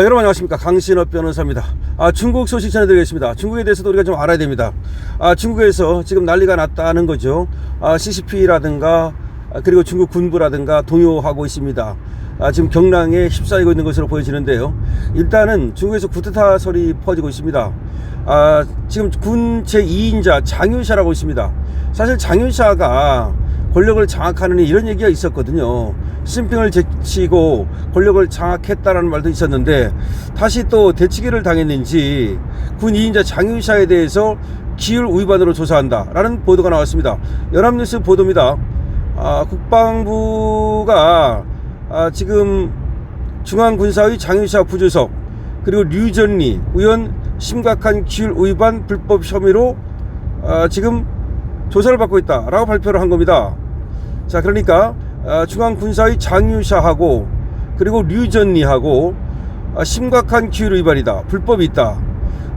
여러분 안녕하십니까, 강신업 변호사입니다. 중국 소식 전해드리겠습니다. 중국에 대해서도 우리가 좀 알아야 됩니다. 중국에서 지금 난리가 났다는 거죠. CCP라든가 그리고 중국 군부라든가 동요하고 있습니다. 지금 경랑에 휩싸이고 있는 것으로 보여지는데요. 일단은 중국에서 쿠데타 설이 퍼지고 있습니다. 지금 군 제2인자 장윤샤라고 있습니다. 사실 장윤샤가 권력을 장악하는 이런 얘기가 있었거든요. 시진핑을 제치고 권력을 장악했다라는 말도 있었는데, 다시 또 대치기를 당했는지 군 2인자 장윤샤에 대해서 기율 위반으로 조사한다라는 보도가 나왔습니다. 연합뉴스 보도입니다. 국방부가 지금 중앙군사위 장윤샤 부주석 그리고 류전리 의원 심각한 기율 위반 불법 혐의로 지금 조사를 받고 있다라고 발표를 한 겁니다. 자, 그러니까 중앙군사위 장윤샤하고 그리고 류전리하고 심각한 기율 위반이다, 불법이 있다,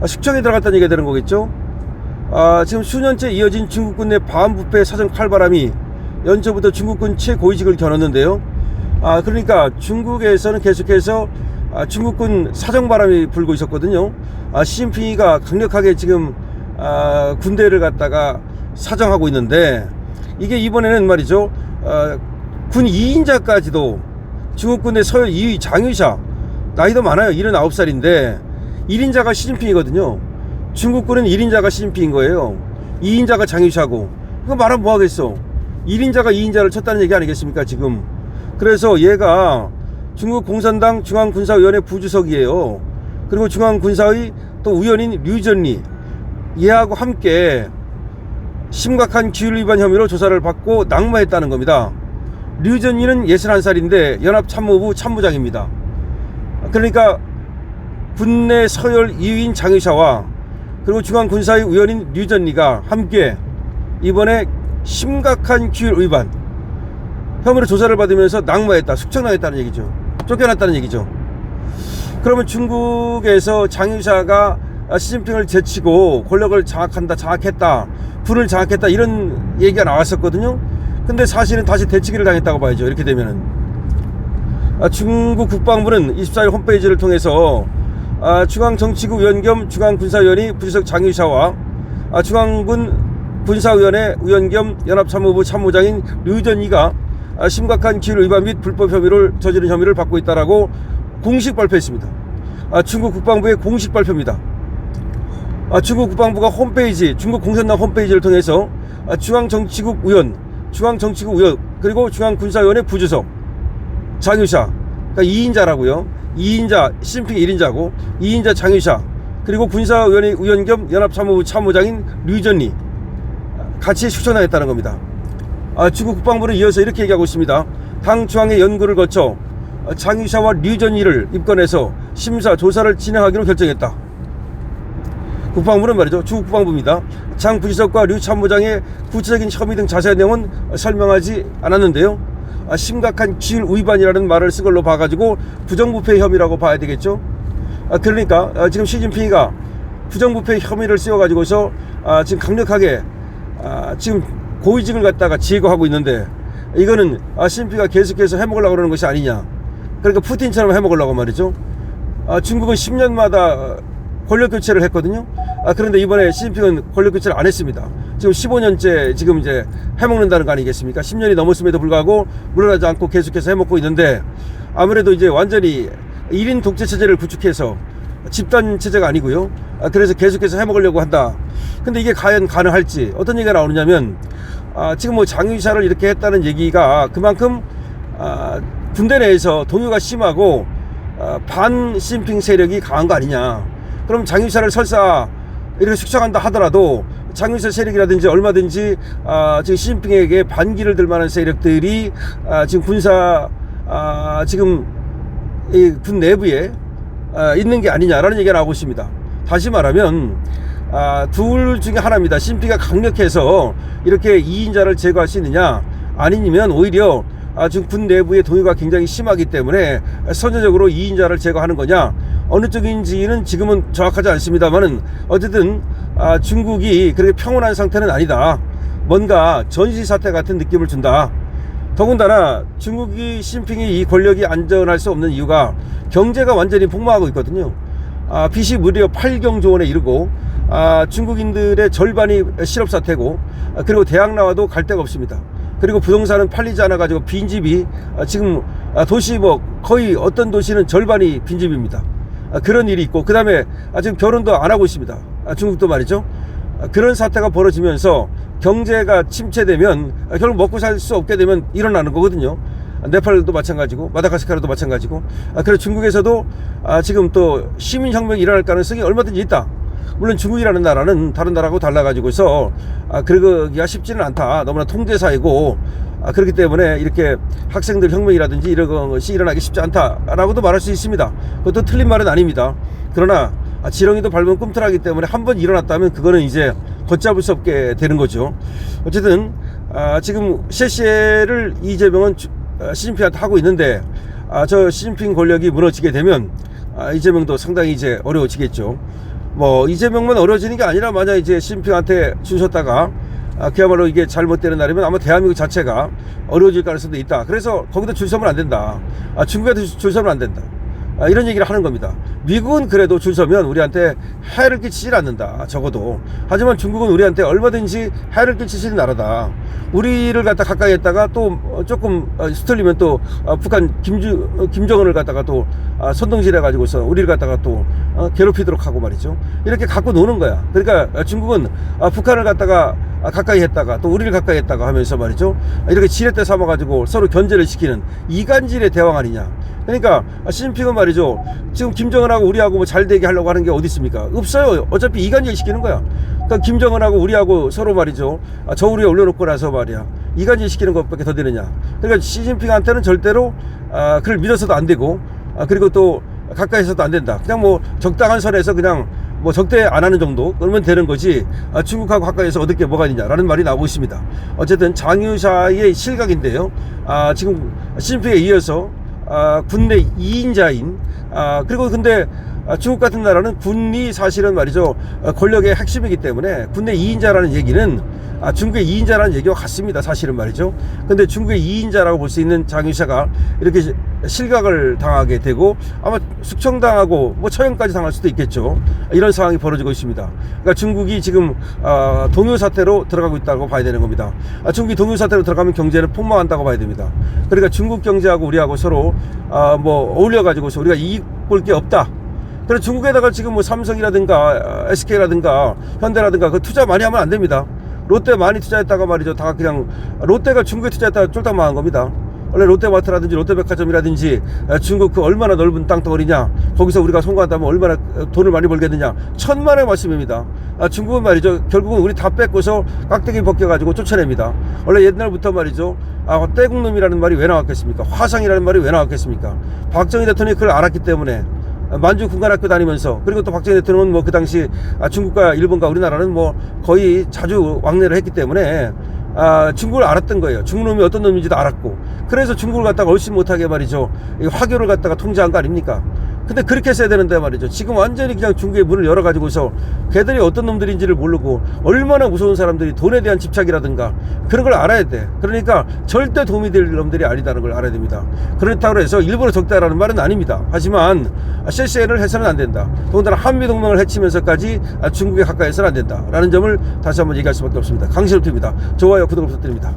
숙청에 들어갔다는 얘기가 되는 거겠죠. 지금 수년째 이어진 중국군 내 반부패 사정 칼바람이 연초부터 중국군 최고위직을 겨눴는데요. 그러니까 중국에서는 계속해서 중국군 사정바람이 불고 있었거든요. 시진핑이가 강력하게 지금 군대를 갖다가 사정하고 있는데, 이게 이번에는 말이죠, 군 2인자까지도 중국군의 서열 2위 장윤샤, 나이도 많아요. 79살인데 1인자가 시진핑이거든요. 중국군은 1인자가 시진핑인 거예요. 2인자가 장윤샤고. 그거 말하면 뭐 하겠어. 1인자가 2인자를 쳤다는 얘기 아니겠습니까 지금. 그래서 얘가 중국 공산당 중앙군사위원회 부주석이에요. 그리고 중앙군사위 또 위원인 류전리, 얘하고 함께 심각한 기율 위반 혐의로 조사를 받고 낙마했다는 겁니다. 류전리는 61살인데 연합참모부 참모장입니다. 그러니까 군내 서열 2위인 장윤샤와 그리고 중앙군사위 위원인 류전리가 함께 이번에 심각한 기율 위반 혐의로 조사를 받으면서 낙마했다, 숙청당했다는 얘기죠. 쫓겨났다는 얘기죠. 그러면 중국에서 장윤샤가 시진핑을 제치고 권력을 장악했다, 군을 장악했다, 이런 얘기가 나왔었거든요. 근데 사실은 다시 대치기를 당했다고 봐야죠. 이렇게 되면은 중국 국방부는 24일 홈페이지를 통해서 중앙정치국 위원 겸 중앙군사위원회 부주석 장윤샤와 중앙군 군사위원회 위원 겸 연합참모부 참모장인 류전리가 심각한 기율 위반 및 불법 혐의를 저지른 혐의를 받고 있다라고 공식 발표했습니다. 중국 국방부의 공식 발표입니다. 중국 국방부가 홈페이지, 중국 공산당 홈페이지를 통해서 중앙정치국 위원 그리고 중앙군사위원회 부주석 장윤샤, 그러니까 2인자라고요. 2인자 시진핑 1인자고 2인자 장윤샤, 그리고 군사위원회 위원 겸 연합참모부 참모장인 류전리 같이 숙청당했다는 겁니다. 중국 국방부는 이어서 이렇게 얘기하고 있습니다. 당 중앙의 연구를 거쳐 장윤샤와 류전리를 입건해서 심사 조사를 진행하기로 결정했다. 국방부는 말이죠, 중국 국방부입니다. 장 부주석과 류 참모장의 구체적인 혐의 등 자세한 내용은 설명하지 않았는데요. 심각한 기율 위반이라는 말을 쓴 걸로 봐가지고 부정부패 혐의라고 봐야 되겠죠. 그러니까 지금 시진핑이가 부정부패 혐의를 씌워가지고서 지금 강력하게 지금 고위직을 갖다가 제거하고 있는데, 이거는 시진핑이가 계속해서 해먹으려고 그러는 것이 아니냐. 그러니까 푸틴처럼 해먹으려고 말이죠. 중국은 10년마다 권력 교체를 했거든요. 그런데 이번에 시진핑은 권력 교체를 안 했습니다. 지금 15년째 지금 이제 해먹는다는 거 아니겠습니까? 10년이 넘었음에도 불구하고 물러나지 않고 계속해서 해먹고 있는데, 아무래도 이제 완전히 1인 독재 체제를 구축해서 집단 체제가 아니고요. 그래서 계속해서 해먹으려고 한다. 근데 이게 과연 가능할지, 어떤 얘기가 나오느냐면, 지금 뭐 장윤샤를 이렇게 했다는 얘기가 그만큼 군대 내에서 동요가 심하고 반 시진핑 세력이 강한 거 아니냐. 그럼 장윤샤를 설사 이렇게 숙청한다 하더라도 장윤샤 세력이라든지 얼마든지 지금 시진핑에게 반기를 들 만한 세력들이 지금 지금 이 군 내부에 있는 게 아니냐라는 얘기가 나오고 있습니다. 다시 말하면 둘 중에 하나입니다. 시진핑이가 강력해서 이렇게 2인자를 제거할 수 있느냐, 아니면 오히려 지금 군 내부의 동요가 굉장히 심하기 때문에 선제적으로 2인자를 제거하는 거냐, 어느 쪽인지는 지금은 정확하지 않습니다만은 어쨌든 중국이 그렇게 평온한 상태는 아니다. 뭔가 전시사태 같은 느낌을 준다. 더군다나 중국이 시진핑이 이 권력이 안전할 수 없는 이유가 경제가 완전히 폭망하고 있거든요. 빚이 무려 8경조 원에 이르고 중국인들의 절반이 실업 사태고 그리고 대학 나와도 갈 데가 없습니다. 그리고 부동산은 팔리지 않아 가지고 빈집이 지금 도시 뭐 거의 어떤 도시는 절반이 빈집입니다. 그런 일이 있고, 그 다음에 지금 결혼도 안 하고 있습니다. 중국도 말이죠. 그런 사태가 벌어지면서 경제가 침체되면 결국 먹고 살 수 없게 되면 일어나는 거거든요. 네팔도 마찬가지고 마다가스카르도 마찬가지고. 그래서 중국에서도 지금 또 시민혁명이 일어날 가능성이 얼마든지 있다. 물론 중국이라는 나라는 다른 나라하고 달라가지고서 그러기가 쉽지는 않다. 너무나 통제사이고 그렇기 때문에 이렇게 학생들 혁명이라든지 이런 것이 일어나기 쉽지 않다라고도 말할 수 있습니다. 그것도 틀린 말은 아닙니다. 그러나 지렁이도 밟으면 꿈틀하기 때문에 한번 일어났다면 그거는 이제 걷잡을 수 없게 되는 거죠. 어쨌든 지금 셰셰를 이재명은 시진핑한테 하고 있는데 저 시진핑 권력이 무너지게 되면 이재명도 상당히 이제 어려워지겠죠. 뭐 이재명만 어려워지는 게 아니라 만약 이제 시진핑한테 줄 섰다가 그야말로 이게 잘못되는 날이면 아마 대한민국 자체가 어려워질 가능성도 있다. 그래서 거기다 줄 서면 안 된다. 중국에도 줄 서면 안 된다. 이런 얘기를 하는 겁니다. 미국은 그래도 줄 서면 우리한테 해를 끼치질 않는다. 적어도. 하지만 중국은 우리한테 얼마든지 해를 끼치는 나라다. 우리를 갖다 가까이 했다가 또 조금 수틀리면 또 북한 김정은을 갖다가 또 선동질 해가지고서 우리를 갖다가 또 괴롭히도록 하고 말이죠. 이렇게 갖고 노는 거야. 그러니까 중국은 북한을 갖다가 가까이 했다가 또 우리를 가까이 했다가 하면서 말이죠. 이렇게 지렛대 삼아가지고 서로 견제를 시키는 이간질의 대왕 아니냐. 그러니까 시진핑은 말이죠. 지금 김정은하고 우리하고 뭐 잘 되게 하려고 하는 게 어디 있습니까? 없어요. 어차피 이간질 시키는 거야. 그러니까 김정은하고 우리하고 서로 말이죠. 저울 위에 올려놓고 나서 말이야. 이간질 시키는 것밖에 더 되느냐. 그러니까 시진핑한테는 절대로 그걸 믿어서도 안 되고 그리고 또 가까이서도 안 된다. 그냥 뭐 적당한 선에서 그냥 뭐 적대 안 하는 정도 그러면 되는 거지. 중국하고 가까이서 얻을 게 뭐가 있냐라는 말이 나오고 있습니다. 어쨌든 장유샤의 실각인데요. 지금 시진핑에 이어서 군내 2인자인 그리고 근데 중국 같은 나라는 군이 사실은 말이죠 권력의 핵심이기 때문에 군내 2인자라는 얘기는 중국의 2인자라는 얘기와 같습니다. 사실은 말이죠. 근데 중국의 2인자라고 볼 수 있는 장유샤가 이렇게 실각을 당하게 되고 아마 숙청당하고 뭐 처형까지 당할 수도 있겠죠. 이런 상황이 벌어지고 있습니다. 그러니까 중국이 지금 동요 사태로 들어가고 있다고 봐야 되는 겁니다. 중국이 동요 사태로 들어가면 경제는 폭망한다고 봐야 됩니다. 그러니까 중국 경제하고 우리하고 서로 뭐 어울려 가지고서 우리가 이익 볼 게 없다. 그래서 중국에다가 지금 뭐 삼성이라든가 SK라든가 현대라든가 그 투자 많이 하면 안 됩니다. 롯데 많이 투자했다가 말이죠. 다 그냥 롯데가 중국에 투자했다가 쫄딱 망한 겁니다. 원래 롯데마트라든지 롯데백화점이라든지 중국 그 얼마나 넓은 땅덩어리냐. 거기서 우리가 송가한다면 얼마나 돈을 많이 벌겠느냐. 천만의 말씀입니다. 중국은 말이죠. 결국은 우리 다 뺏고서 깍대기 벗겨가지고 쫓아냅니다. 원래 옛날부터 말이죠. 떼국놈이라는 말이 왜 나왔겠습니까? 화상이라는 말이 왜 나왔겠습니까? 박정희 대통령이 그걸 알았기 때문에 만주 군관학교 다니면서 그리고 또 박정희 대통령은 뭐 그 당시 중국과 일본과 우리나라는 뭐 거의 자주 왕래를 했기 때문에 중국을 알았던 거예요. 중국놈이 어떤 놈인지도 알았고 그래서 중국을 갖다가 얼씬 못하게 말이죠. 이 화교를 갖다가 통제한 거 아닙니까? 근데 그렇게 했어야 되는데 말이죠. 지금 완전히 그냥 중국의 문을 열어가지고서 걔들이 어떤 놈들인지를 모르고 얼마나 무서운 사람들이 돈에 대한 집착이라든가 그런 걸 알아야 돼. 그러니까 절대 도움이 될 놈들이 아니다는 걸 알아야 됩니다. 그렇다고 해서 일부러 적대하라는 말은 아닙니다. 하지만 CCN을 해서는 안 된다. 더군다나 한미동맹을 해치면서까지 중국에 가까이 해서는 안 된다. 라는 점을 다시 한번 얘기할 수밖에 없습니다. 강신업입니다. 좋아요, 구독을 부탁드립니다.